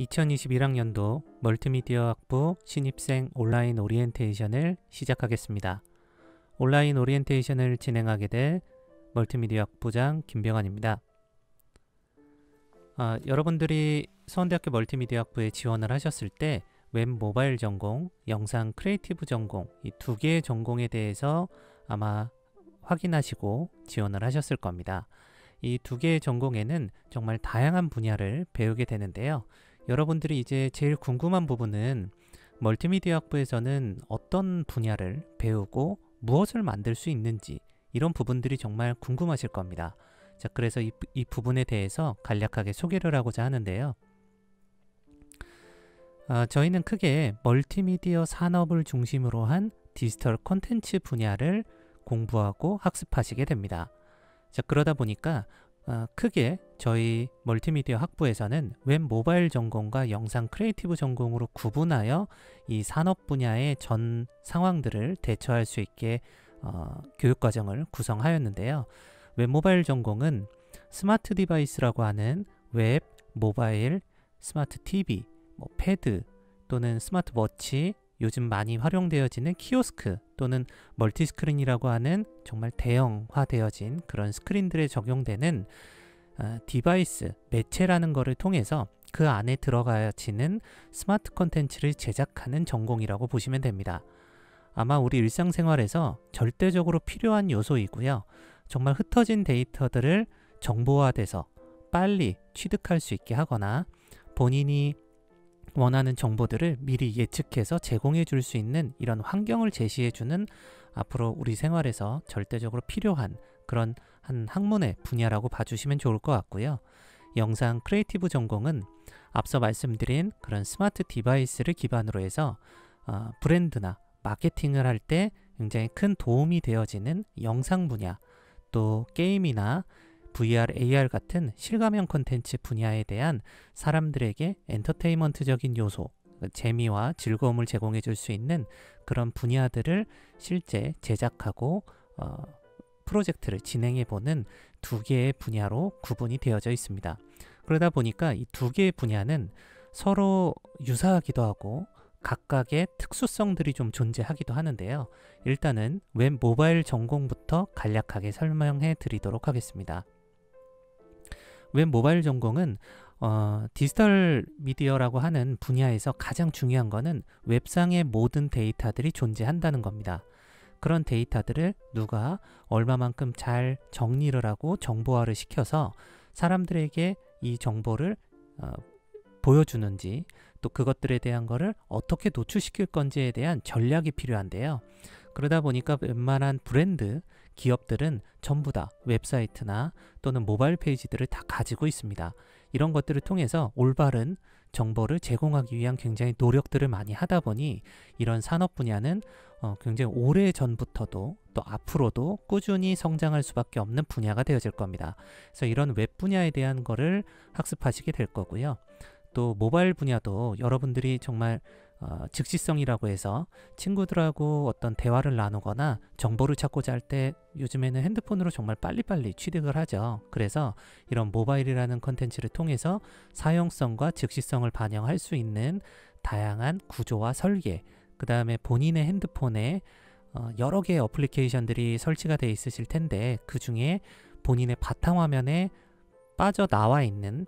2021학년도 멀티미디어 학부 신입생 온라인 오리엔테이션을 시작하겠습니다. 온라인 오리엔테이션을 진행하게 될 멀티미디어 학부장 김병환입니다. 여러분들이 서원대학교 멀티미디어 학부에 지원을 하셨을 때 웹 모바일 전공, 영상 크리에이티브 전공 이 두 개의 전공에 대해서 아마 확인하시고 지원을 하셨을 겁니다. 이 두 개의 전공에는 정말 다양한 분야를 배우게 되는데요. 여러분들이 이제 제일 궁금한 부분은 멀티미디어 학부에서는 어떤 분야를 배우고 무엇을 만들 수 있는지 이런 부분들이 정말 궁금하실 겁니다. 자, 그래서 이 부분에 대해서 간략하게 소개를 하고자 하는데요. 저희는 크게 멀티미디어 산업을 중심으로 한 디지털 콘텐츠 분야를 공부하고 학습하시게 됩니다. 자, 그러다 보니까 크게 저희 멀티미디어 학부에서는 웹 모바일 전공과 영상 크리에이티브 전공으로 구분하여 이 산업 분야의 전 상황들을 대처할 수 있게 교육과정을 구성하였는데요. 웹 모바일 전공은 스마트 디바이스라고 하는 웹, 모바일, 스마트 TV, 패드 또는 스마트워치, 요즘 많이 활용되어지는 키오스크 또는 멀티스크린이라고 하는 정말 대형화되어진 그런 스크린들에 적용되는 디바이스, 매체라는 것을 통해서 그 안에 들어가지는 스마트 콘텐츠를 제작하는 전공이라고 보시면 됩니다. 아마 우리 일상생활에서 절대적으로 필요한 요소이고요. 정말 흩어진 데이터들을 정보화돼서 빨리 취득할 수 있게 하거나 본인이 원하는 정보들을 미리 예측해서 제공해 줄 수 있는 이런 환경을 제시해 주는 앞으로 우리 생활에서 절대적으로 필요한 그런 한 학문의 분야라고 봐주시면 좋을 것 같고요. 영상 크리에이티브 전공은 앞서 말씀드린 그런 스마트 디바이스를 기반으로 해서 브랜드나 마케팅을 할 때 굉장히 큰 도움이 되어지는 영상 분야, 또 게임이나 VR, AR 같은 실감형 콘텐츠 분야에 대한 사람들에게 엔터테인먼트적인 요소, 재미와 즐거움을 제공해 줄 수 있는 그런 분야들을 실제 제작하고 프로젝트를 진행해 보는 두 개의 분야로 구분이 되어져 있습니다. 그러다 보니까 이 두 개의 분야는 서로 유사하기도 하고 각각의 특수성들이 좀 존재하기도 하는데요. 일단은 웹 모바일 전공부터 간략하게 설명해 드리도록 하겠습니다. 웹 모바일 전공은 디지털 미디어라고 하는 분야에서 가장 중요한 것은 웹상의 모든 데이터들이 존재한다는 겁니다. 그런 데이터들을 누가 얼마만큼 잘 정리를 하고 정보화를 시켜서 사람들에게 이 정보를 보여주는지, 또 그것들에 대한 거를 어떻게 노출시킬 건지에 대한 전략이 필요한데요. 그러다 보니까 웬만한 브랜드, 기업들은 전부 다 웹사이트나 또는 모바일 페이지들을 다 가지고 있습니다. 이런 것들을 통해서 올바른 정보를 제공하기 위한 굉장히 노력들을 많이 하다 보니 이런 산업 분야는 굉장히 오래 전부터도 또 앞으로도 꾸준히 성장할 수밖에 없는 분야가 되어질 겁니다. 그래서 이런 웹 분야에 대한 거를 학습하시게 될 거고요. 또 모바일 분야도 여러분들이 정말 즉시성이라고 해서 친구들하고 어떤 대화를 나누거나 정보를 찾고자 할 때 요즘에는 핸드폰으로 정말 빨리빨리 취득을 하죠. 그래서 이런 모바일이라는 컨텐츠를 통해서 사용성과 즉시성을 반영할 수 있는 다양한 구조와 설계, 그 다음에 본인의 핸드폰에 여러 개의 어플리케이션들이 설치가 되어 있으실 텐데 그 중에 본인의 바탕화면에 빠져나와 있는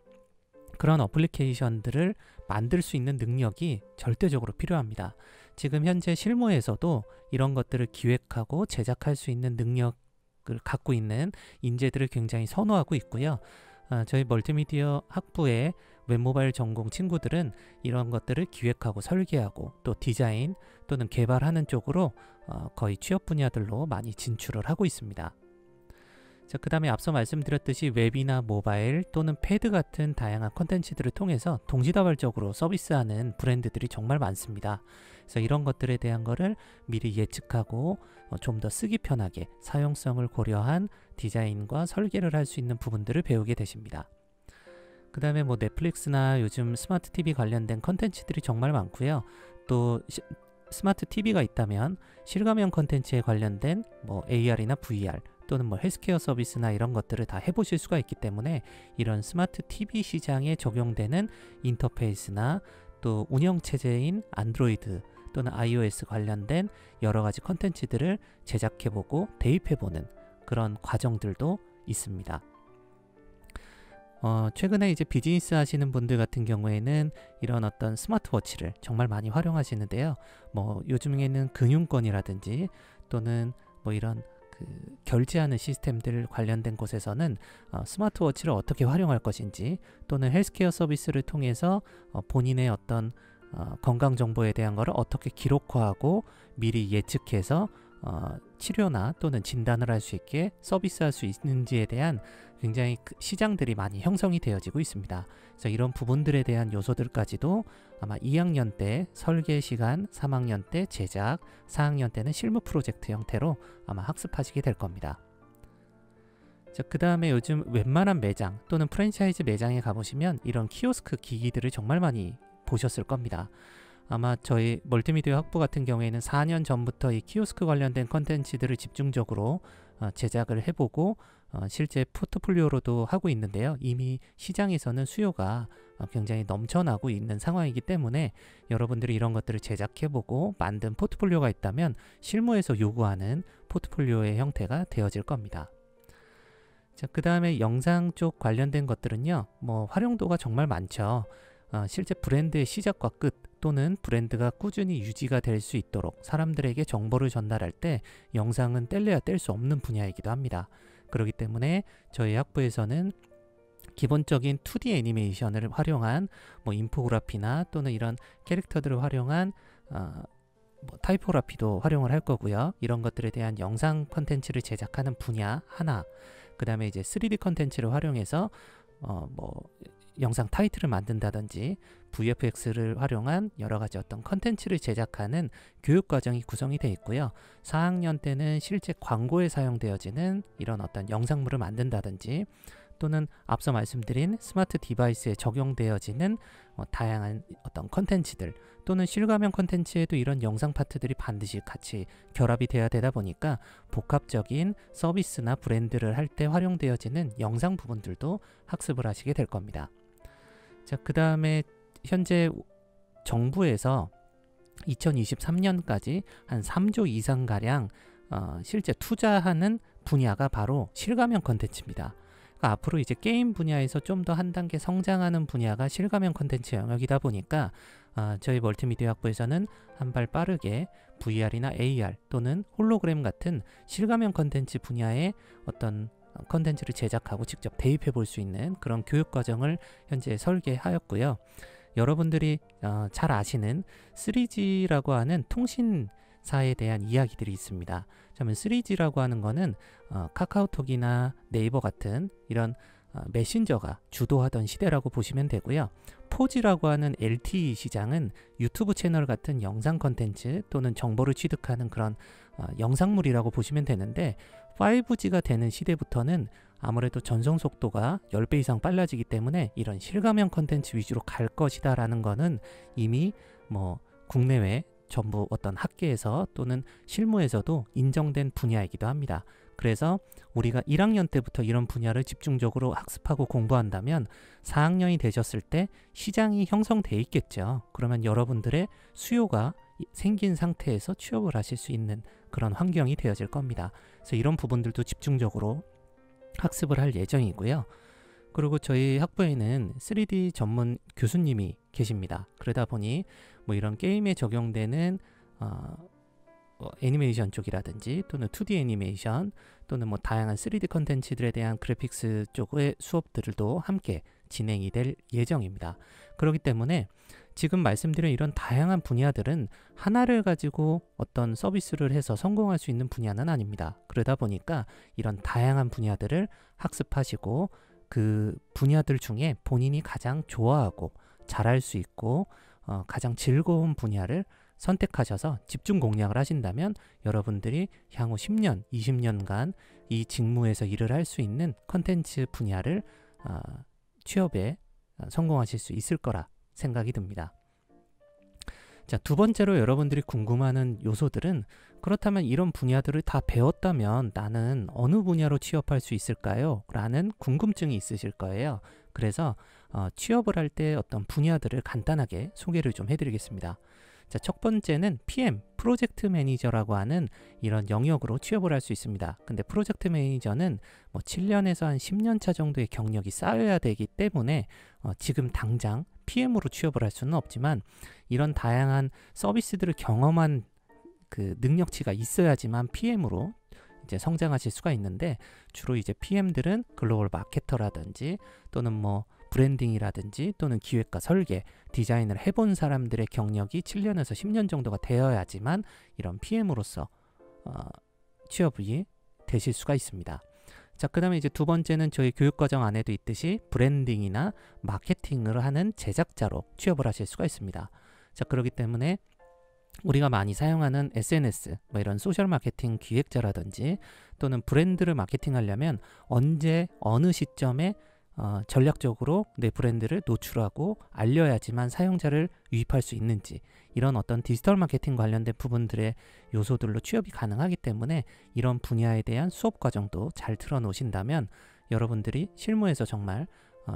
그런 어플리케이션들을 만들 수 있는 능력이 절대적으로 필요합니다. 지금 현재 실무에서도 이런 것들을 기획하고 제작할 수 있는 능력을 갖고 있는 인재들을 굉장히 선호하고 있고요. 저희 멀티미디어 학부의 웹모바일 전공 친구들은 이런 것들을 기획하고 설계하고 또 디자인 또는 개발하는 쪽으로 거의 취업 분야들로 많이 진출을 하고 있습니다. 자, 그 다음에 앞서 말씀드렸듯이 웹이나 모바일 또는 패드 같은 다양한 콘텐츠들을 통해서 동시다발적으로 서비스하는 브랜드들이 정말 많습니다. 그래서 이런 것들에 대한 거를 미리 예측하고 좀 더 쓰기 편하게 사용성을 고려한 디자인과 설계를 할 수 있는 부분들을 배우게 되십니다. 그 다음에 넷플릭스나 요즘 스마트 TV 관련된 콘텐츠들이 정말 많고요. 또 스마트 TV가 있다면 실감형 콘텐츠에 관련된 AR이나 VR 또는 뭐 헬스케어 서비스나 이런 것들을 다 해보실 수가 있기 때문에 이런 스마트 TV 시장에 적용되는 인터페이스나 또 운영체제인 안드로이드 또는 iOS 관련된 여러 가지 컨텐츠들을 제작해보고 대입해보는 그런 과정들도 있습니다. 최근에 이제 비즈니스 하시는 분들 같은 경우에는 이런 어떤 스마트워치를 정말 많이 활용하시는데요. 뭐 요즘에는 금융권이라든지 또는 뭐 이런 그 결제하는 시스템들 관련된 곳에서는 스마트워치를 어떻게 활용할 것인지 또는 헬스케어 서비스를 통해서 본인의 어떤 건강 정보에 대한 것을 어떻게 기록화하고 미리 예측해서 치료나 또는 진단을 할 수 있게 서비스할 수 있는지에 대한 굉장히 시장들이 많이 형성이 되어지고 있습니다. 그래서 이런 부분들에 대한 요소들까지도 아마 2학년 때 설계 시간, 3학년 때 제작, 4학년 때는 실무 프로젝트 형태로 아마 학습하시게 될 겁니다. 그 다음에 요즘 웬만한 매장 또는 프랜차이즈 매장에 가보시면 이런 키오스크 기기들을 정말 많이 보셨을 겁니다. 아마 저희 멀티미디어 학부 같은 경우에는 4년 전부터 이 키오스크 관련된 컨텐츠들을 집중적으로 제작을 해보고 실제 포트폴리오로도 하고 있는데요. 이미 시장에서는 수요가 굉장히 넘쳐나고 있는 상황이기 때문에 여러분들이 이런 것들을 제작해보고 만든 포트폴리오가 있다면 실무에서 요구하는 포트폴리오의 형태가 되어질 겁니다. 자, 그 다음에 영상 쪽 관련된 것들은요, 뭐 활용도가 정말 많죠. 실제 브랜드의 시작과 끝 또는 브랜드가 꾸준히 유지가 될 수 있도록 사람들에게 정보를 전달할 때 영상은 뗄래야 뗄 수 없는 분야이기도 합니다. 그렇기 때문에 저희 학부에서는 기본적인 2D 애니메이션을 활용한 뭐 인포그래피나 또는 이런 캐릭터들을 활용한 뭐 타이포그래피도 활용을 할 거고요. 이런 것들에 대한 영상 컨텐츠를 제작하는 분야 하나, 그 다음에 이제 3D 컨텐츠를 활용해서 뭐 영상 타이틀을 만든다든지 VFX를 활용한 여러 가지 어떤 컨텐츠를 제작하는 교육 과정이 구성이 되어 있고요. 4학년 때는 실제 광고에 사용되어지는 이런 어떤 영상물을 만든다든지 또는 앞서 말씀드린 스마트 디바이스에 적용되어지는 다양한 어떤 컨텐츠들 또는 실감형 컨텐츠에도 이런 영상 파트들이 반드시 같이 결합이 돼야 되다 보니까 복합적인 서비스나 브랜드를 할 때 활용되어지는 영상 부분들도 학습을 하시게 될 겁니다. 자, 그 다음에 현재 정부에서 2023년까지 한 3조 이상가량 실제 투자하는 분야가 바로 실감형 컨텐츠입니다. 그러니까 앞으로 이제 게임 분야에서 좀 더 한 단계 성장하는 분야가 실감형 컨텐츠 영역이다 보니까 저희 멀티미디어 학부에서는 한 발 빠르게 VR이나 AR 또는 홀로그램 같은 실감형 컨텐츠 분야의 어떤 컨텐츠를 제작하고 직접 대입해 볼 수 있는 그런 교육 과정을 현재 설계하였고요. 여러분들이 잘 아시는 3G라고 하는 통신사에 대한 이야기들이 있습니다. 그러면 3G라고 하는 거는 카카오톡이나 네이버 같은 이런 메신저가 주도하던 시대라고 보시면 되고요. 4G라고 하는 LTE 시장은 유튜브 채널 같은 영상 컨텐츠 또는 정보를 취득하는 그런 영상물이라고 보시면 되는데 5G가 되는 시대부터는 아무래도 전송 속도가 10배 이상 빨라지기 때문에 이런 실감형 컨텐츠 위주로 갈 것이다 라는 거는 이미 뭐 국내외 전부 어떤 학계에서 또는 실무에서도 인정된 분야이기도 합니다. 그래서 우리가 1학년 때부터 이런 분야를 집중적으로 학습하고 공부한다면 4학년이 되셨을 때 시장이 형성돼 있겠죠. 그러면 여러분들의 수요가 생긴 상태에서 취업을 하실 수 있는 그런 환경이 되어질 겁니다. 그래서 이런 부분들도 집중적으로 학습을 할 예정이고요. 그리고 저희 학부에는 3D 전문 교수님이 계십니다. 그러다 보니 뭐 이런 게임에 적용되는 애니메이션 쪽이라든지 또는 2D 애니메이션 또는 뭐 다양한 3D 컨텐츠들에 대한 그래픽스 쪽의 수업들도 함께 진행이 될 예정입니다. 그렇기 때문에 지금 말씀드린 이런 다양한 분야들은 하나를 가지고 어떤 서비스를 해서 성공할 수 있는 분야는 아닙니다. 그러다 보니까 이런 다양한 분야들을 학습하시고 그 분야들 중에 본인이 가장 좋아하고 잘할 수 있고 가장 즐거운 분야를 선택하셔서 집중 공략을 하신다면 여러분들이 향후 10년, 20년간 이 직무에서 일을 할 수 있는 컨텐츠 분야를 취업에 성공하실 수 있을 거라 생각이 듭니다. 자, 두 번째로 여러분들이 궁금해하는 요소들은 그렇다면 이런 분야들을 다 배웠다면 나는 어느 분야로 취업할 수 있을까요? 라는 궁금증이 있으실 거예요. 그래서 취업을 할 때 어떤 분야들을 간단하게 소개를 좀 해드리겠습니다. 자, 첫 번째는 PM, 프로젝트 매니저라고 하는 이런 영역으로 취업을 할 수 있습니다. 근데 프로젝트 매니저는 뭐 7년에서 한 10년 차 정도의 경력이 쌓여야 되기 때문에 지금 당장 PM으로 취업을 할 수는 없지만 이런 다양한 서비스들을 경험한 그 능력치가 있어야지만 PM으로 이제 성장하실 수가 있는데, 주로 이제 PM들은 글로벌 마케터라든지 또는 뭐 브랜딩이라든지 또는 기획과 설계, 디자인을 해본 사람들의 경력이 7년에서 10년 정도가 되어야지만 이런 PM으로서 취업이 되실 수가 있습니다. 자, 그 다음에 이제 두 번째는 저희 교육과정 안에도 있듯이 브랜딩이나 마케팅을 하는 제작자로 취업을 하실 수가 있습니다. 자, 그렇기 때문에 우리가 많이 사용하는 SNS, 뭐 이런 소셜 마케팅 기획자라든지 또는 브랜드를 마케팅하려면 언제 어느 시점에 전략적으로 내 브랜드를 노출하고 알려야지만 사용자를 유입할 수 있는지, 이런 어떤 디지털 마케팅 관련된 부분들의 요소들로 취업이 가능하기 때문에 이런 분야에 대한 수업 과정도 잘 틀어놓으신다면 여러분들이 실무에서 정말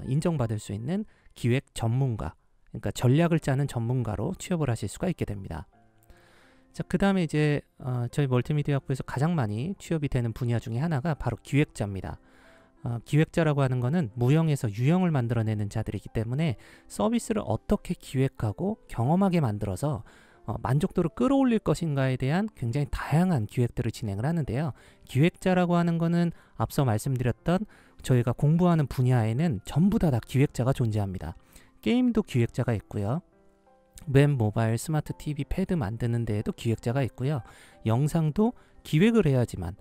인정받을 수 있는 기획 전문가, 그러니까 전략을 짜는 전문가로 취업을 하실 수가 있게 됩니다. 자, 그 다음에 이제 저희 멀티미디어 학부에서 가장 많이 취업이 되는 분야 중에 하나가 바로 기획자입니다. 기획자라고 하는 것은 무형에서 유형을 만들어내는 자들이기 때문에 서비스를 어떻게 기획하고 경험하게 만들어서 만족도를 끌어올릴 것인가에 대한 굉장히 다양한 기획들을 진행을 하는데요. 기획자라고 하는 것은 앞서 말씀드렸던 저희가 공부하는 분야에는 전부 다 기획자가 존재합니다. 게임도 기획자가 있고요. 웹, 모바일, 스마트 TV, 패드 만드는 데에도 기획자가 있고요. 영상도 기획을 해야지만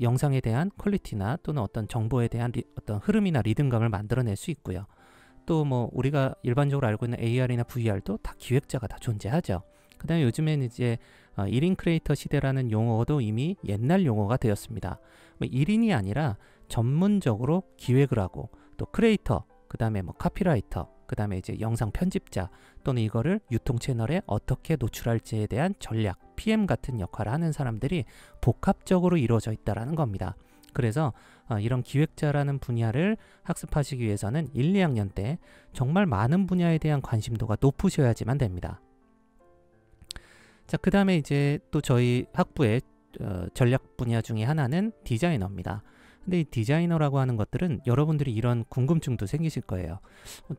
영상에 대한 퀄리티나 또는 어떤 정보에 대한 어떤 흐름이나 리듬감을 만들어낼 수 있고요. 또 뭐 우리가 일반적으로 알고 있는 AR이나 VR도 다 기획자가 다 존재하죠. 그 다음에 요즘에는 이제 1인 크리에이터 시대라는 용어도 이미 옛날 용어가 되었습니다. 1인이 아니라 전문적으로 기획을 하고 또 크리에이터, 그 다음에 뭐 카피라이터, 그 다음에 이제 영상 편집자 또는 이거를 유통 채널에 어떻게 노출할지에 대한 전략, PM 같은 역할을 하는 사람들이 복합적으로 이루어져 있다는 겁니다. 그래서 이런 기획자라는 분야를 학습하시기 위해서는 1, 2학년 때 정말 많은 분야에 대한 관심도가 높으셔야지만 됩니다. 자, 그 다음에 이제 또 저희 학부의 전략 분야 중에 하나는 디자이너입니다. 근데 이 디자이너라고 하는 것들은 여러분들이 이런 궁금증도 생기실 거예요.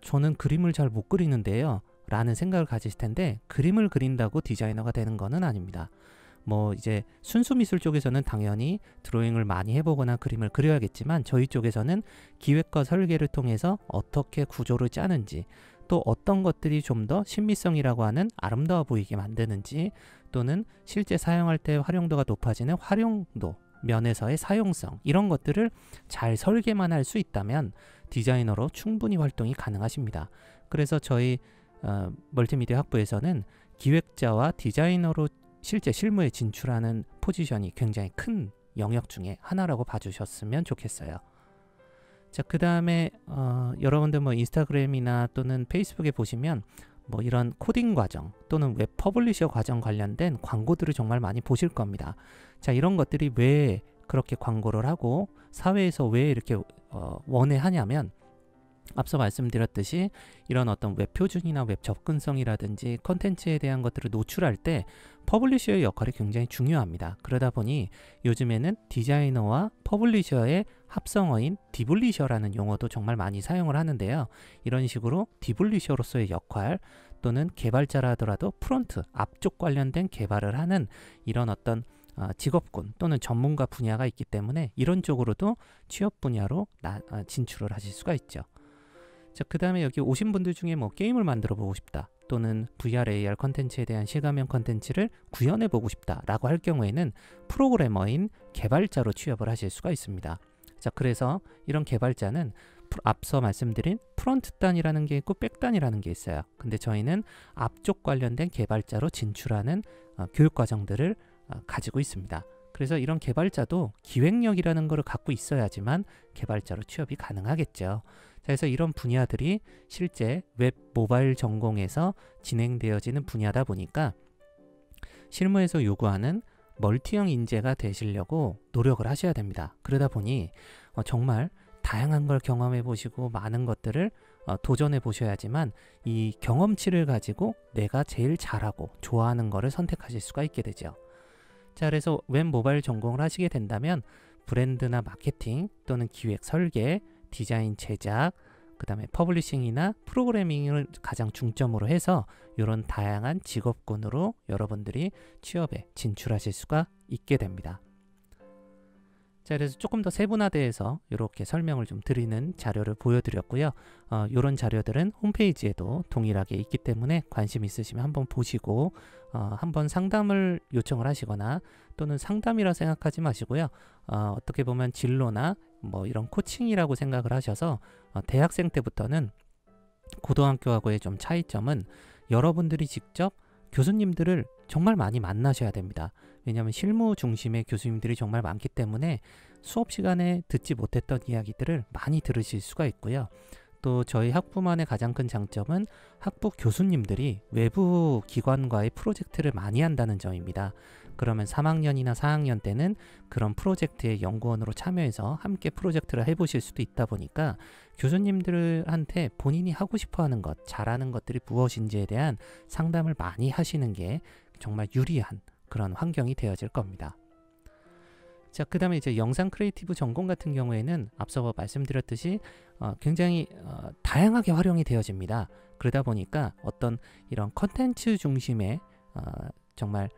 저는 그림을 잘 못 그리는데요 라는 생각을 가지실 텐데, 그림을 그린다고 디자이너가 되는 것은 아닙니다. 뭐 이제 순수 미술 쪽에서는 당연히 드로잉을 많이 해보거나 그림을 그려야겠지만, 저희 쪽에서는 기획과 설계를 통해서 어떻게 구조를 짜는지, 또 어떤 것들이 좀 더 신미성이라고 하는 아름다워 보이게 만드는지, 또는 실제 사용할 때 활용도가 높아지는 활용도 면에서의 사용성, 이런 것들을 잘 설계만 할 수 있다면 디자이너로 충분히 활동이 가능하십니다. 그래서 저희 멀티미디어 학부에서는 기획자와 디자이너로 실제 실무에 진출하는 포지션이 굉장히 큰 영역 중에 하나라고 봐주셨으면 좋겠어요. 자, 그 다음에 여러분들 뭐 인스타그램이나 또는 페이스북에 보시면 뭐 이런 코딩 과정 또는 웹 퍼블리셔 과정 관련된 광고들을 정말 많이 보실 겁니다. 자, 이런 것들이 왜 그렇게 광고를 하고 사회에서 왜 이렇게 원해하냐면, 앞서 말씀드렸듯이 이런 어떤 웹 표준이나 웹 접근성이라든지 컨텐츠에 대한 것들을 노출할 때 퍼블리셔의 역할이 굉장히 중요합니다. 그러다 보니 요즘에는 디자이너와 퍼블리셔의 합성어인 디블리셔라는 용어도 정말 많이 사용을 하는데요. 이런 식으로 디블리셔로서의 역할, 또는 개발자라 하더라도 프론트, 앞쪽 관련된 개발을 하는 이런 어떤 직업군 또는 전문가 분야가 있기 때문에 이런 쪽으로도 취업 분야로 진출을 하실 수가 있죠. 자, 그 다음에 여기 오신 분들 중에 뭐 게임을 만들어 보고 싶다, 또는 VR, AR 컨텐츠에 대한 실감형 컨텐츠를 구현해 보고 싶다 라고 할 경우에는 프로그래머인 개발자로 취업을 하실 수가 있습니다. 자, 그래서 이런 개발자는 앞서 말씀드린 프론트단이라는 게 있고 백단이라는 게 있어요. 근데 저희는 앞쪽 관련된 개발자로 진출하는 교육과정들을 가지고 있습니다. 그래서 이런 개발자도 기획력이라는 것을 갖고 있어야지만 개발자로 취업이 가능하겠죠. 그래서 이런 분야들이 실제 웹 모바일 전공에서 진행되어지는 분야다 보니까 실무에서 요구하는 멀티형 인재가 되시려고 노력을 하셔야 됩니다. 그러다 보니 정말 다양한 걸 경험해 보시고 많은 것들을 도전해 보셔야지만 이 경험치를 가지고 내가 제일 잘하고 좋아하는 거를 선택하실 수가 있게 되죠. 자, 그래서 웹 모바일 전공을 하시게 된다면 브랜드나 마케팅 또는 기획 설계, 디자인 제작, 그 다음에 퍼블리싱이나 프로그래밍을 가장 중점으로 해서 이런 다양한 직업군으로 여러분들이 취업에 진출하실 수가 있게 됩니다. 자, 그래서 조금 더 세분화돼서 이렇게 설명을 좀 드리는 자료를 보여드렸고요. 이런 자료들은 홈페이지에도 동일하게 있기 때문에 관심 있으시면 한번 보시고 한번 상담을 요청을 하시거나 또는 상담이라 생각하지 마시고요. 어떻게 보면 진로나 뭐 이런 코칭이라고 생각을 하셔서 대학생 때부터는 고등학교하고의 좀 차이점은 여러분들이 직접 교수님들을 정말 많이 만나셔야 됩니다. 왜냐하면 실무 중심의 교수님들이 정말 많기 때문에 수업 시간에 듣지 못했던 이야기들을 많이 들으실 수가 있고요. 또 저희 학부만의 가장 큰 장점은 학부 교수님들이 외부 기관과의 프로젝트를 많이 한다는 점입니다. 그러면 3학년이나 4학년 때는 그런 프로젝트의 연구원으로 참여해서 함께 프로젝트를 해보실 수도 있다 보니까 교수님들한테 본인이 하고 싶어하는 것, 잘하는 것들이 무엇인지에 대한 상담을 많이 하시는 게 정말 유리한 그런 환경이 되어질 겁니다. 자, 그 다음에 이제 영상 크리에이티브 전공 같은 경우에는 앞서 말씀드렸듯이 굉장히 다양하게 활용이 되어집니다. 그러다 보니까 어떤 이런 컨텐츠 중심의 정말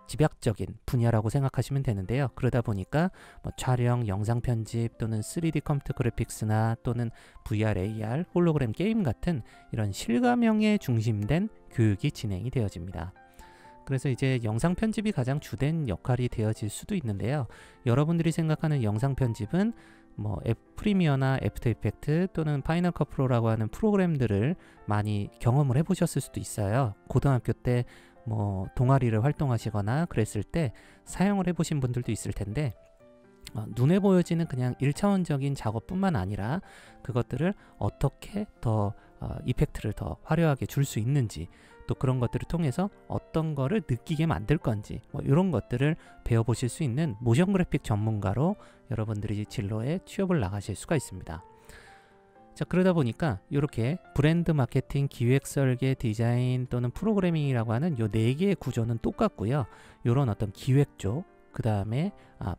집약적인 분야라고 생각하시면 되는데요. 그러다 보니까 뭐 촬영, 영상 편집 또는 3D 컴퓨터 그래픽스나 또는 VR, AR, 홀로그램 게임 같은 이런 실감형에 중심된 교육이 진행이 되어집니다. 그래서 이제 영상 편집이 가장 주된 역할이 되어질 수도 있는데요. 여러분들이 생각하는 영상 편집은 뭐 프리미어나 애프터 이펙트 또는 파이널 컷 프로라고 하는 프로그램들을 많이 경험을 해보셨을 수도 있어요. 고등학교 때 뭐 동아리를 활동하시거나 그랬을 때 사용을 해보신 분들도 있을 텐데 눈에 보여지는 그냥 1차원적인 작업뿐만 아니라 그것들을 어떻게 더 이펙트를 더 화려하게 줄 수 있는지 또 그런 것들을 통해서 어떤 거를 느끼게 만들 건지 뭐 이런 것들을 배워보실 수 있는 모션 그래픽 전문가로 여러분들이 진로에 취업을 나가실 수가 있습니다. 자, 그러다 보니까 이렇게 브랜드 마케팅, 기획 설계, 디자인 또는 프로그래밍이라고 하는 요 4개의 구조는 똑같고요. 이런 어떤 기획 쪽, 그 다음에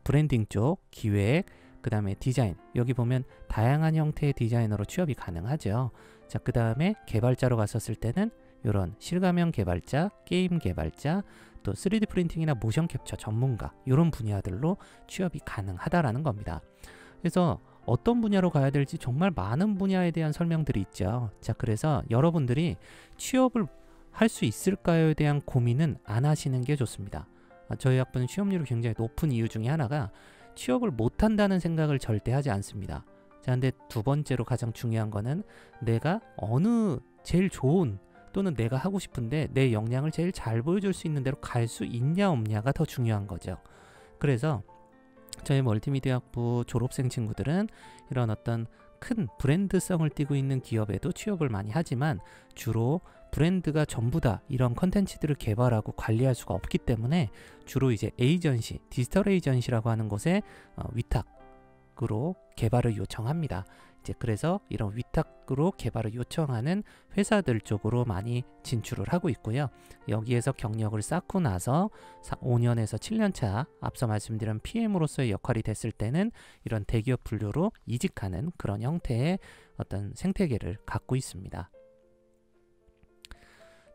브랜딩 쪽, 기획, 그 다음에 디자인, 여기 보면 다양한 형태의 디자이너로 취업이 가능하죠. 자, 그 다음에 개발자로 갔었을 때는 이런 실감형 개발자, 게임 개발자, 또 3D 프린팅이나 모션 캡처 전문가 이런 분야들로 취업이 가능하다라는 겁니다. 그래서 어떤 분야로 가야 될지 정말 많은 분야에 대한 설명들이 있죠. 자, 그래서 여러분들이 취업을 할 수 있을까요에 대한 고민은 안 하시는 게 좋습니다. 저희 학부는 취업률이 굉장히 높은 이유 중에 하나가 취업을 못한다는 생각을 절대 하지 않습니다. 자, 근데 두 번째로 가장 중요한 거는 내가 어느 제일 좋은 또는 내가 하고 싶은데 내 역량을 제일 잘 보여줄 수 있는 데로 갈 수 있냐 없냐가 더 중요한 거죠. 그래서 저희 멀티미디어 학부 졸업생 친구들은 이런 어떤 큰 브랜드성을 띠고 있는 기업에도 취업을 많이 하지만 주로 브랜드가 전부다 이런 컨텐츠들을 개발하고 관리할 수가 없기 때문에 주로 이제 에이전시, 디지털 에이전시라고 하는 곳에 위탁으로 개발을 요청합니다. 이제 그래서 이런 위탁으로 개발을 요청하는 회사들 쪽으로 많이 진출을 하고 있고요. 여기에서 경력을 쌓고 나서 5년에서 7년 차 앞서 말씀드린 PM으로서의 역할이 됐을 때는 이런 대기업 분류로 이직하는 그런 형태의 어떤 생태계를 갖고 있습니다.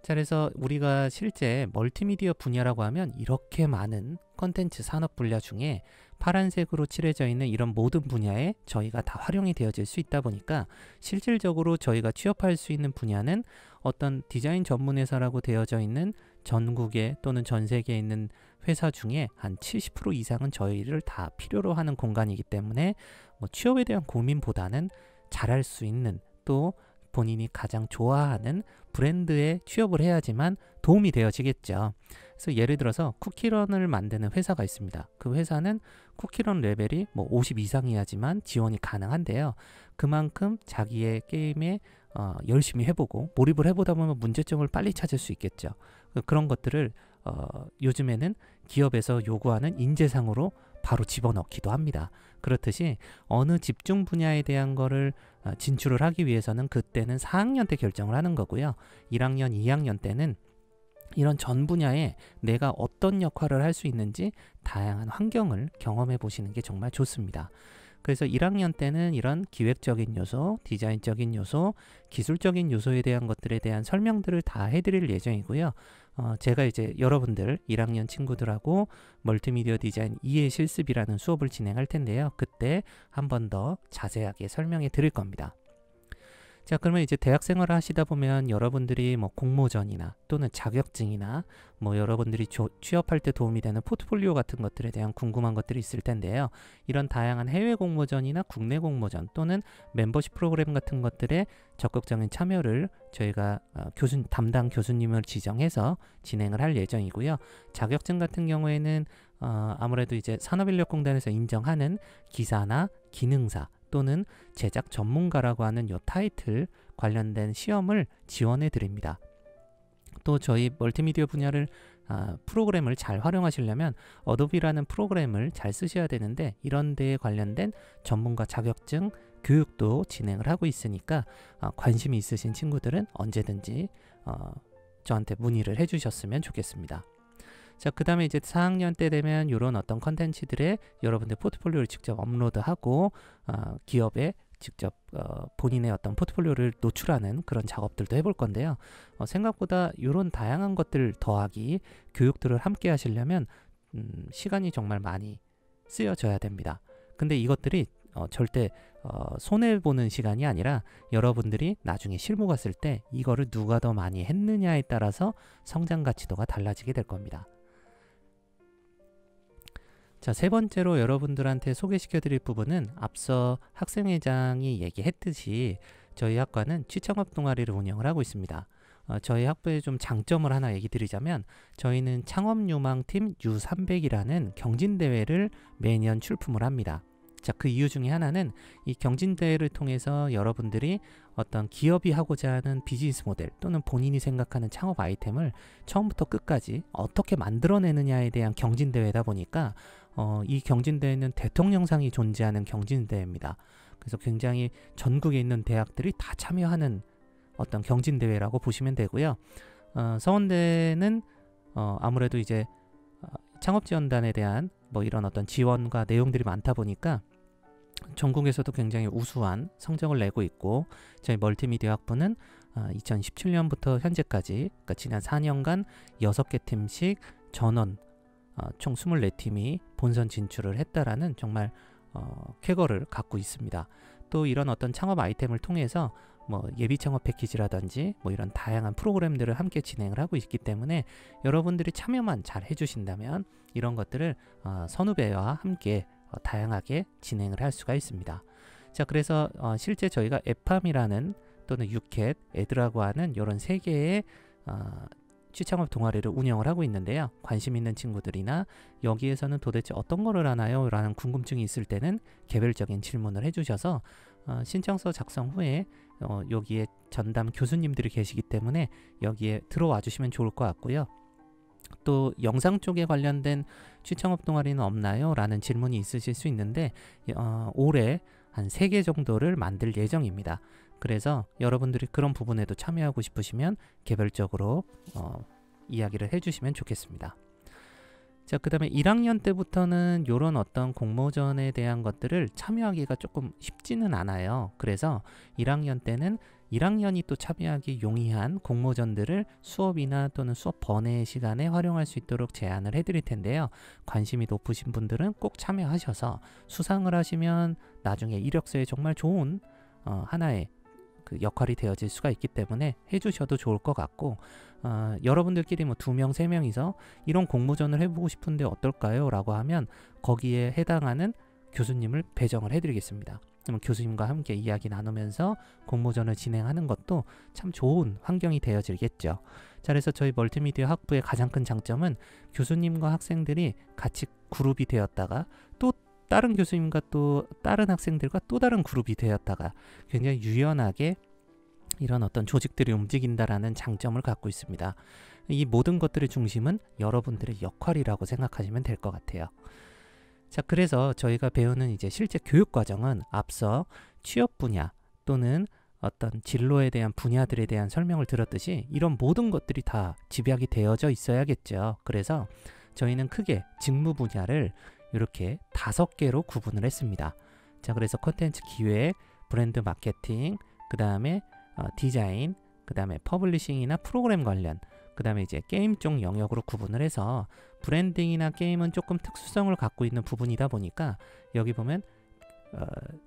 자, 그래서 우리가 실제 멀티미디어 분야라고 하면 이렇게 많은 컨텐츠 산업 분야 중에 파란색으로 칠해져 있는 이런 모든 분야에 저희가 다 활용이 되어질 수 있다 보니까 실질적으로 저희가 취업할 수 있는 분야는 어떤 디자인 전문 회사라고 되어져 있는 전국에 또는 전 세계에 있는 회사 중에 한 70% 이상은 저희를 다 필요로 하는 공간이기 때문에 뭐 취업에 대한 고민보다는 잘할 수 있는 또 본인이 가장 좋아하는 브랜드에 취업을 해야지만 도움이 되어지겠죠. 그래서 예를 들어서 쿠키런을 만드는 회사가 있습니다. 그 회사는 쿠키런 레벨이 뭐 50 이상이야지만 지원이 가능한데요. 그만큼 자기의 게임에 열심히 해보고 몰입을 해보다 보면 문제점을 빨리 찾을 수 있겠죠. 그런 것들을 요즘에는 기업에서 요구하는 인재상으로 바로 집어넣기도 합니다. 그렇듯이 어느 집중 분야에 대한 거를 진출을 하기 위해서는 그때는 4학년 때 결정을 하는 거고요. 1학년, 2학년 때는 이런 전 분야에 내가 어떤 역할을 할 수 있는지 다양한 환경을 경험해 보시는 게 정말 좋습니다. 그래서 1학년 때는 이런 기획적인 요소, 디자인적인 요소, 기술적인 요소에 대한 것들에 대한 설명들을 다 해드릴 예정이고요. 제가 이제 여러분들 1학년 친구들하고 멀티미디어 디자인 2의 실습이라는 수업을 진행할 텐데요. 그때 한 번 더 자세하게 설명해 드릴 겁니다. 자, 그러면 이제 대학 생활을 하시다 보면 여러분들이 뭐 공모전이나 또는 자격증이나 뭐 여러분들이 취업할 때 도움이 되는 포트폴리오 같은 것들에 대한 궁금한 것들이 있을 텐데요. 이런 다양한 해외 공모전이나 국내 공모전 또는 멤버십 프로그램 같은 것들에 적극적인 참여를 저희가 담당 교수님을 지정해서 진행을 할 예정이고요. 자격증 같은 경우에는 아무래도 이제 산업인력공단에서 인정하는 기사나 기능사 또는 제작 전문가라고 하는 요 타이틀 관련된 시험을 지원해 드립니다. 또 저희 멀티미디어 분야를 프로그램을 잘 활용하시려면 어도비라는 프로그램을 잘 쓰셔야 되는데 이런 데에 관련된 전문가 자격증 교육도 진행을 하고 있으니까 관심이 있으신 친구들은 언제든지 저한테 문의를 해주셨으면 좋겠습니다. 자, 그 다음에 이제 4학년 때 되면 이런 어떤 컨텐츠들에 여러분들 포트폴리오를 직접 업로드하고 기업에 직접 본인의 어떤 포트폴리오를 노출하는 그런 작업들도 해볼 건데요. 생각보다 이런 다양한 것들 더하기 교육들을 함께 하시려면 시간이 정말 많이 쓰여져야 됩니다. 근데 이것들이 절대 손해보는 시간이 아니라 여러분들이 나중에 실무 갔을 때 이거를 누가 더 많이 했느냐에 따라서 성장 가치도가 달라지게 될 겁니다. 자, 세 번째로 여러분들한테 소개시켜 드릴 부분은 앞서 학생회장이 얘기했듯이 저희 학과는 취창업 동아리를 운영을 하고 있습니다. 저희 학부의 좀 장점을 하나 얘기 드리자면 저희는 창업유망팀 U300이라는 경진대회를 매년 출품을 합니다. 자, 그 이유 중에 하나는 이 경진대회를 통해서 여러분들이 어떤 기업이 하고자 하는 비즈니스 모델 또는 본인이 생각하는 창업 아이템을 처음부터 끝까지 어떻게 만들어내느냐에 대한 경진대회다 보니까 이 경진대회는 대통령상이 존재하는 경진대회입니다. 그래서 굉장히 전국에 있는 대학들이 다 참여하는 어떤 경진대회라고 보시면 되고요. 서원대는 아무래도 이제 창업지원단에 대한 뭐 이런 어떤 지원과 내용들이 많다 보니까 전국에서도 굉장히 우수한 성적을 내고 있고 저희 멀티미디어 학부는 2017년부터 현재까지 그러니까 지난 4년간 6개 팀씩 전원 총 24팀이 본선 진출을 했다라는 정말 쾌거를 갖고 있습니다. 또 이런 어떤 창업 아이템을 통해서 뭐 예비 창업 패키지라든지 뭐 이런 다양한 프로그램들을 함께 진행을 하고 있기 때문에 여러분들이 참여만 잘 해주신다면 이런 것들을 선후배와 함께 다양하게 진행을 할 수가 있습니다. 자, 그래서 실제 저희가 에팜이라는 또는 유캣, 에드라고 하는 이런 세 개의 취창업 동아리를 운영을 하고 있는데요. 관심 있는 친구들이나 여기에서는 도대체 어떤 거를 하나요? 라는 궁금증이 있을 때는 개별적인 질문을 해주셔서 신청서 작성 후에 여기에 전담 교수님들이 계시기 때문에 여기에 들어와 주시면 좋을 것 같고요. 또 영상 쪽에 관련된 취창업 동아리는 없나요? 라는 질문이 있으실 수 있는데 올해 한 3개 정도를 만들 예정입니다. 그래서 여러분들이 그런 부분에도 참여하고 싶으시면 개별적으로 이야기를 해주시면 좋겠습니다. 자, 그 다음에 1학년 때부터는 이런 어떤 공모전에 대한 것들을 참여하기가 조금 쉽지는 않아요. 그래서 1학년 때는 1학년이 또 참여하기 용이한 공모전들을 수업이나 또는 수업 번외 시간에 활용할 수 있도록 제안을 해드릴 텐데요. 관심이 높으신 분들은 꼭 참여하셔서 수상을 하시면 나중에 이력서에 정말 좋은 하나의 그 역할이 되어질 수가 있기 때문에 해주셔도 좋을 것 같고 여러분들끼리 뭐 2명, 3명이서 이런 공모전을 해보고 싶은데 어떨까요? 라고 하면 거기에 해당하는 교수님을 배정을 해드리겠습니다. 그럼 교수님과 함께 이야기 나누면서 공모전을 진행하는 것도 참 좋은 환경이 되어지겠죠. 자, 그래서 저희 멀티미디어 학부의 가장 큰 장점은 교수님과 학생들이 같이 그룹이 되었다가 또 다른 교수님과 또 다른 학생들과 또 다른 그룹이 되었다가 굉장히 유연하게 이런 어떤 조직들이 움직인다라는 장점을 갖고 있습니다. 이 모든 것들의 중심은 여러분들의 역할이라고 생각하시면 될 것 같아요. 자, 그래서 저희가 배우는 이제 실제 교육 과정은 앞서 취업 분야 또는 어떤 진로에 대한 분야들에 대한 설명을 들었듯이 이런 모든 것들이 다 집약이 되어져 있어야겠죠. 그래서 저희는 크게 직무 분야를 이렇게 5개로 구분을 했습니다. 자, 그래서 콘텐츠 기획, 브랜드 마케팅, 그 다음에 디자인, 그 다음에 퍼블리싱이나 프로그램 관련, 그 다음에 이제 게임 쪽 영역으로 구분을 해서 브랜딩이나 게임은 조금 특수성을 갖고 있는 부분이다 보니까 여기 보면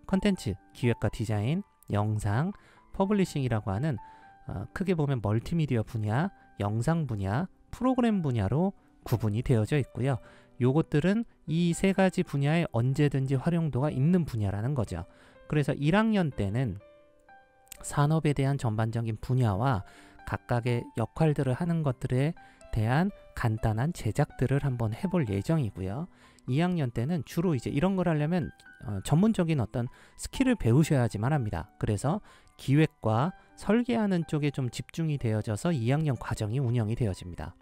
콘텐츠 기획과 디자인, 영상, 퍼블리싱이라고 하는 크게 보면 멀티미디어 분야, 영상 분야, 프로그램 분야로 구분이 되어져 있고요. 요것들은 이 3가지 분야에 언제든지 활용도가 있는 분야라는 거죠. 그래서 1학년 때는 산업에 대한 전반적인 분야와 각각의 역할들을 하는 것들에 대한 간단한 제작들을 한번 해볼 예정이고요. 2학년 때는 주로 이제 이런 걸 하려면 전문적인 어떤 스킬을 배우셔야지만 합니다. 그래서 기획과 설계하는 쪽에 좀 집중이 되어져서 2학년 과정이 운영이 되어집니다.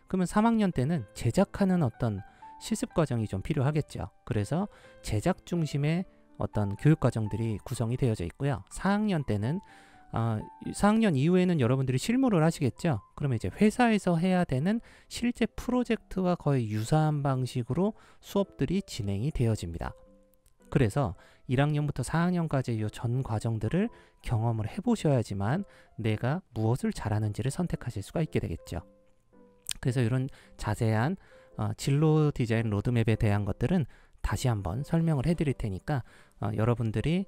그러면 3학년 때는 제작하는 어떤 실습 과정이 좀 필요하겠죠. 그래서 제작 중심의 어떤 교육 과정들이 구성이 되어져 있고요. 4학년 때는 4학년 이후에는 여러분들이 실무를 하시겠죠. 그러면 이제 회사에서 해야 되는 실제 프로젝트와 거의 유사한 방식으로 수업들이 진행이 되어집니다. 그래서 1학년부터 4학년까지 이 전 과정들을 경험을 해보셔야지만 내가 무엇을 잘하는지를 선택하실 수가 있게 되겠죠. 그래서 이런 자세한 진로 디자인 로드맵에 대한 것들은 다시 한번 설명을 해드릴 테니까 여러분들이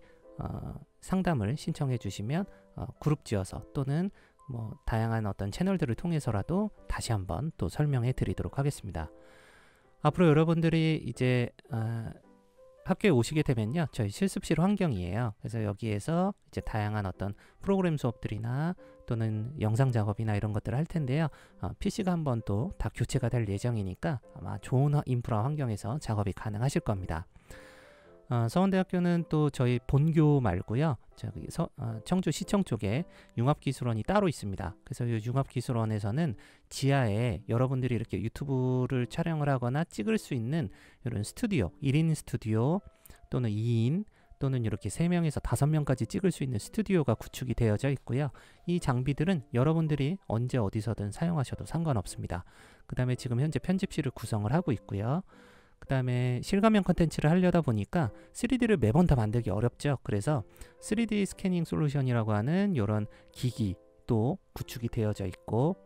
상담을 신청해 주시면 그룹 지어서 또는 뭐 다양한 어떤 채널들을 통해서라도 다시 한번 또 설명해 드리도록 하겠습니다. 앞으로 여러분들이 이제 학교에 오시게 되면요, 저희 실습실 환경이에요. 그래서 여기에서 이제 다양한 어떤 프로그램 수업들이나 또는 영상 작업이나 이런 것들을 할 텐데요. PC가 한번 또 다 교체가 될 예정이니까 아마 좋은 인프라 환경에서 작업이 가능하실 겁니다. 서원대학교는 또 저희 본교 말고요, 저기 청주시청 쪽에 융합기술원이 따로 있습니다. 그래서 이 융합기술원에서는 지하에 여러분들이 이렇게 유튜브를 촬영을 하거나 찍을 수 있는 이런 스튜디오, 1인 스튜디오 또는 2인 또는 이렇게 3명에서 5명까지 찍을 수 있는 스튜디오가 구축이 되어져 있고요. 이 장비들은 여러분들이 언제 어디서든 사용하셔도 상관없습니다. 그 다음에 지금 현재 편집실을 구성을 하고 있고요. 그 다음에 실감형 컨텐츠를 하려다 보니까 3D를 매번 다 만들기 어렵죠. 그래서 3D 스캐닝 솔루션이라고 하는 이런 기기도 구축이 되어져 있고,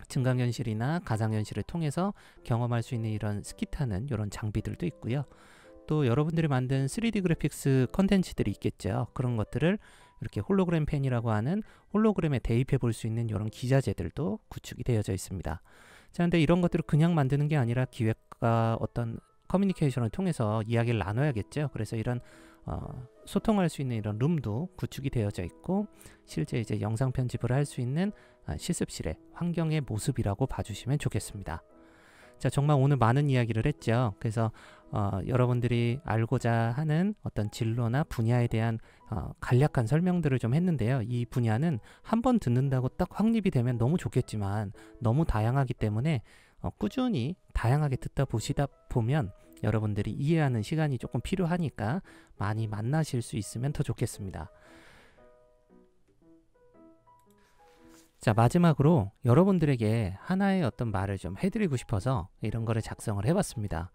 증강현실이나 가상현실을 통해서 경험할 수 있는 이런 스킷하는 이런 장비들도 있고요. 또 여러분들이 만든 3D 그래픽스 컨텐츠들이 있겠죠. 그런 것들을 이렇게 홀로그램 펜이라고 하는 홀로그램에 대입해 볼 수 있는 이런 기자재들도 구축이 되어져 있습니다. 자, 근데 이런 것들을 그냥 만드는 게 아니라 기획과 어떤 커뮤니케이션을 통해서 이야기를 나눠야겠죠. 그래서 이런 소통할 수 있는 이런 룸도 구축이 되어져 있고, 실제 이제 영상 편집을 할 수 있는 실습실의 환경의 모습이라고 봐주시면 좋겠습니다. 자, 정말 오늘 많은 이야기를 했죠. 그래서 여러분들이 알고자 하는 어떤 진로나 분야에 대한 간략한 설명들을 좀 했는데요. 이 분야는 한번 듣는다고 딱 확립이 되면 너무 좋겠지만 너무 다양하기 때문에 꾸준히 다양하게 듣다 보시다 보면 여러분들이 이해하는 시간이 조금 필요하니까 많이 만나실 수 있으면 더 좋겠습니다. 자, 마지막으로 여러분들에게 하나의 어떤 말을 좀 해드리고 싶어서 이런 거를 작성을 해봤습니다.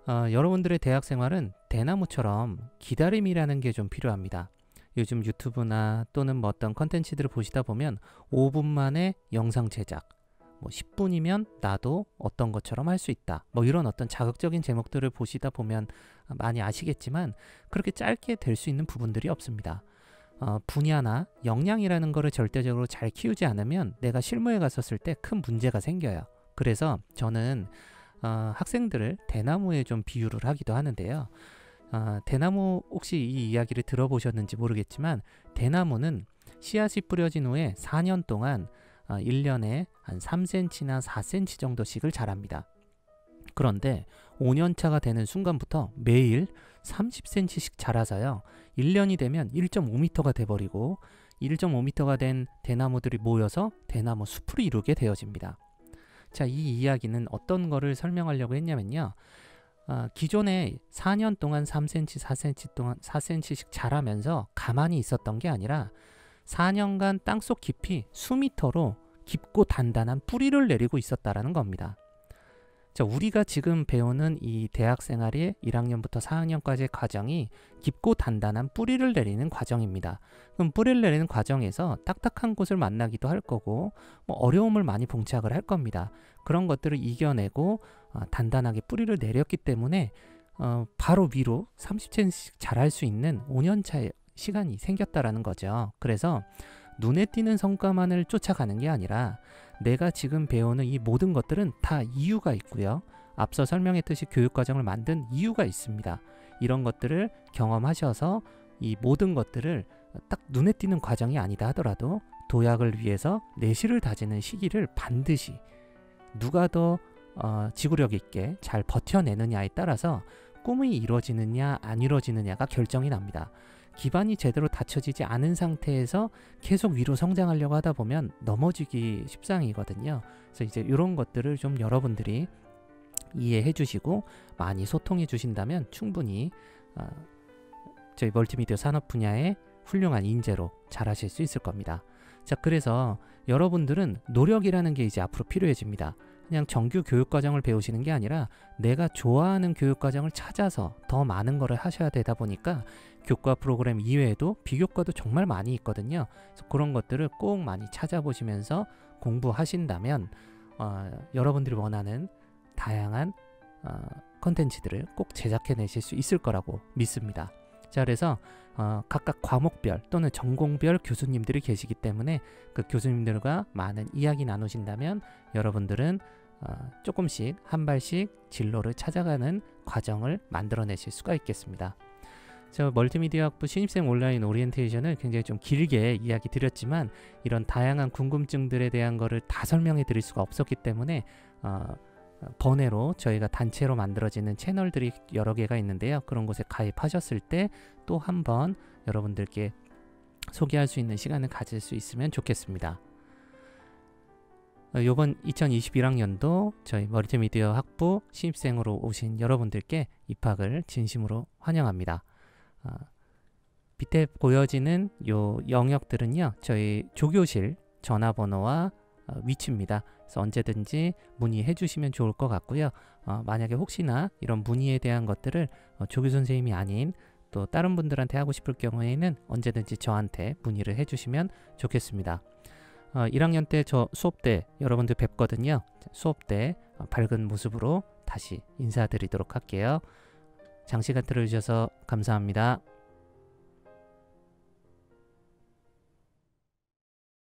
여러분들의 대학 생활은 대나무처럼 기다림이라는 게 좀 필요합니다. 요즘 유튜브나 또는 뭐 어떤 컨텐츠들을 보시다 보면 5분 만에 영상 제작, 뭐 10분이면 나도 어떤 것처럼 할 수 있다, 뭐 이런 어떤 자극적인 제목들을 보시다 보면 많이 아시겠지만 그렇게 짧게 될 수 있는 부분들이 없습니다. 분야나 역량이라는 거를 절대적으로 잘 키우지 않으면 내가 실무에 갔었을 때 큰 문제가 생겨요. 그래서 저는 학생들을 대나무에 좀 비유를 하기도 하는데요. 대나무 혹시 이 이야기를 들어보셨는지 모르겠지만 대나무는 씨앗이 뿌려진 후에 4년 동안 1년에 한 3cm나 4cm 정도씩을 자랍니다. 그런데 5년차가 되는 순간부터 매일 30cm씩 자라서요. 1년이 되면 1.5m가 돼버리고 1.5m가 된 대나무들이 모여서 대나무 숲을 이루게 되어집니다. 자, 이 이야기는 어떤 거를 설명하려고 했냐면요. 기존에 4년 동안 3cm, 4cm 동안 4cm씩 자라면서 가만히 있었던 게 아니라 4년간 땅속 깊이 수미터로 깊고 단단한 뿌리를 내리고 있었다라는 겁니다. 자, 우리가 지금 배우는 이 대학생활의 1학년부터 4학년까지의 과정이 깊고 단단한 뿌리를 내리는 과정입니다. 그럼 뿌리를 내리는 과정에서 딱딱한 곳을 만나기도 할 거고 어려움을 많이 봉착을 할 겁니다. 그런 것들을 이겨내고 단단하게 뿌리를 내렸기 때문에 바로 위로 30cm씩 자랄 수 있는 5년차의 시간이 생겼다라는 거죠. 그래서 눈에 띄는 성과만을 쫓아가는 게 아니라 내가 지금 배우는 이 모든 것들은 다 이유가 있고요. 앞서 설명했듯이 교육과정을 만든 이유가 있습니다. 이런 것들을 경험하셔서 이 모든 것들을 딱 눈에 띄는 과정이 아니다 하더라도 도약을 위해서 내실을 다지는 시기를 반드시 누가 더 지구력 있게 잘 버텨내느냐에 따라서 꿈이 이루어지느냐 안 이루어지느냐가 결정이 납니다. 기반이 제대로 갖춰지지 않은 상태에서 계속 위로 성장하려고 하다 보면 넘어지기 십상이거든요. 그래서 이제 이런 것들을 좀 여러분들이 이해해 주시고 많이 소통해 주신다면 충분히 저희 멀티미디어 산업 분야의 훌륭한 인재로 잘하실 수 있을 겁니다. 자, 그래서 여러분들은 노력이라는 게 이제 앞으로 필요해집니다. 그냥 정규 교육과정을 배우시는 게 아니라 내가 좋아하는 교육과정을 찾아서 더 많은 거를 하셔야 되다 보니까 교과 프로그램 이외에도 비교과도 정말 많이 있거든요. 그래서 그런 것들을 꼭 많이 찾아보시면서 공부하신다면 여러분들이 원하는 다양한 컨텐츠들을 꼭 제작해내실 수 있을 거라고 믿습니다. 자, 그래서 각각 과목별 또는 전공별 교수님들이 계시기 때문에 그 교수님들과 많은 이야기 나누신다면 여러분들은 조금씩 한 발씩 진로를 찾아가는 과정을 만들어내실 수가 있겠습니다. 저 멀티미디어 학부 신입생 온라인 오리엔테이션을 굉장히 좀 길게 이야기 드렸지만 이런 다양한 궁금증들에 대한 거를 다 설명해 드릴 수가 없었기 때문에 번외로 저희가 단체로 만들어지는 채널들이 여러 개가 있는데요. 그런 곳에 가입하셨을 때 또 한 번 여러분들께 소개할 수 있는 시간을 가질 수 있으면 좋겠습니다. 이번 2021학년도 저희 멀티미디어 학부 신입생으로 오신 여러분들께 입학을 진심으로 환영합니다. 밑에 보여지는 요 영역들은요, 저희 조교실 전화번호와 위치입니다. 그래서 언제든지 문의해 주시면 좋을 것 같고요. 만약에 혹시나 이런 문의에 대한 것들을 조교 선생님이 아닌 또 다른 분들한테 하고 싶을 경우에는 언제든지 저한테 문의를 해 주시면 좋겠습니다. 1학년 때 저 수업 때 여러분들 뵙거든요. 수업 때 밝은 모습으로 다시 인사드리도록 할게요. 장시간 들어주셔서 감사합니다.